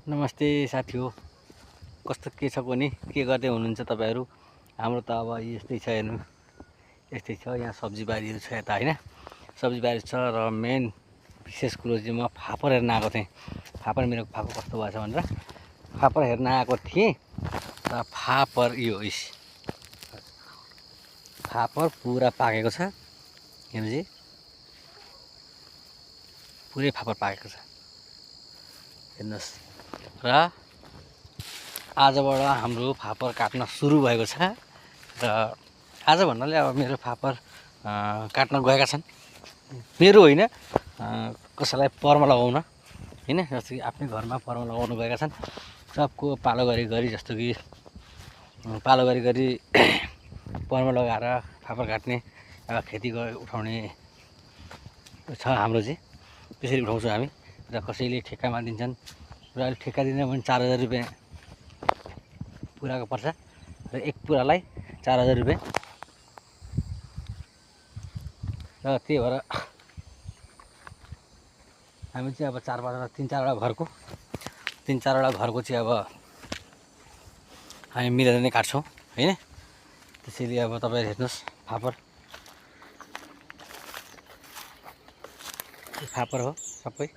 नमस्ते साथी हो। कस्तो के छ पनि के गर्दै हुनुहुन्छ तपाईहरु? हाम्रो त अब यस्तै छ हेर्नु, यस्तै छ। यहाँ सब्जी बारीहरु छ यता हैन, सब्जी बारी छ र मेन विशेष कुरो चाहिँ म फापर हेर्न आएको थिएँ। फापर मेरो फापर कस्तो भएछ भनेर फापर हेर्न आएको थिएँ र फापर यो फापर पुरा पाकेको छ। हेर्नुजी पुरै फापर पाकेको छ हेर्नुस्। र आजबाट हाम्रो फापर काट्न सुरु भएको छ र आज भन्नाले अब मेरो फापर काट्न गएका छन्। मेरो होइन, कसैलाई परमा लगाउन हैन, जस्तो कि आफ्नै घरमा परमा लगाउन गएका छन्। सबको पालो गरी जस्तो कि पालो गरी परमा लगाएर फापर काट्ने खेती उठाउने छ हाम्रो चाहिँ। त्यसरी उठाउँछौँ हामी। र कसैले ठेक्कामा दिन्छन् र अहिले ठेक्का दिँदा पनि 4000 रुपैयाँ पुराको पर्छ र एक पुरालाई 4000 रुपैयाँ। र त्यही भएर हामी चाहिँ अब 3-4वटा घरको चाहिँ अब हामी मिलेर नै काट्छौँ हैन। त्यसैले अब तपाईहरु हेर्नुस्, फापर हो सबै।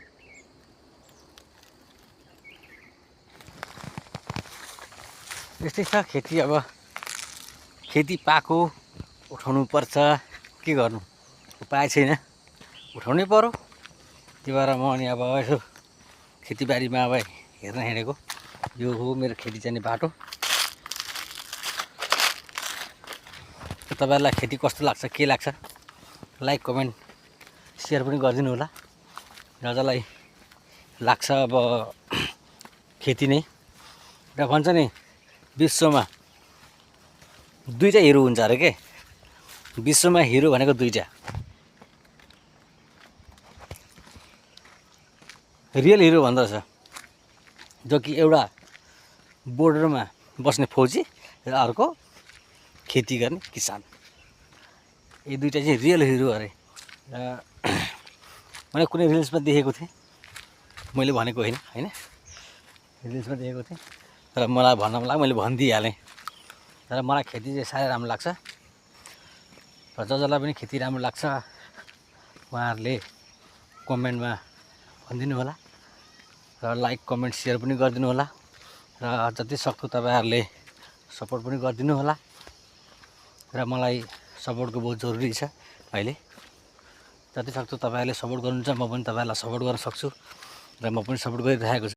यस्तै छ खेती। अब खेती पाको उठाउनु पर्छ, के गर्नु, उपाय छैन, उठाउनै पर्यो। त्यही भएर म अनि अब यसो खेतीबारीमा अब हेर्न हिँडेको। यो हो मेरो खेती जाने बाटो। तपाईहरुलाई खेती कस्तो लाग्छ, के लाग्छ, लाइक कमेन्ट सेयर पनि गरिदिनु होला। जसलाई लाग्छ अब खेती नै र भन्छ नि विश्वमा दुईटा हिरो हुन्छ अरे के। विश्वमा हिरो भनेको दुईटा, रियल हिरो भन्दो रहेछ, जो कि एउटा बोर्डरमा बस्ने फौजी र अर्को खेती गर्ने किसान। यी दुईटा चाहिँ रियल हिरो अरे। र मैले कुनै रिल्समा देखेको थिएँ, मैले भनेको होइन हैन, रिल्समा देखेको थिएँ र मलाई भन्न मन लाग्यो, मैले भनिदिइहालेँ। तर मलाई खेती चाहिँ साह्रै राम्रो लाग्छ र जसलाई पनि खेती राम्रो लाग्छ उहाँहरूले कमेन्टमा भनिदिनु होला र लाइक कमेन्ट सेयर पनि गरिदिनु होला र जति सक्दो तपाईहरुले सपोर्ट पनि गरिदिनु होला। र मलाई सपोर्टको बहुत जरुरी छ अहिले। जति सक्दो तपाईहरुले सपोर्ट गर्नुहुन्छ, म पनि तपाईहरुलाई सपोर्ट गर्न सक्छु र म पनि सपोर्ट गरिरहेको छु।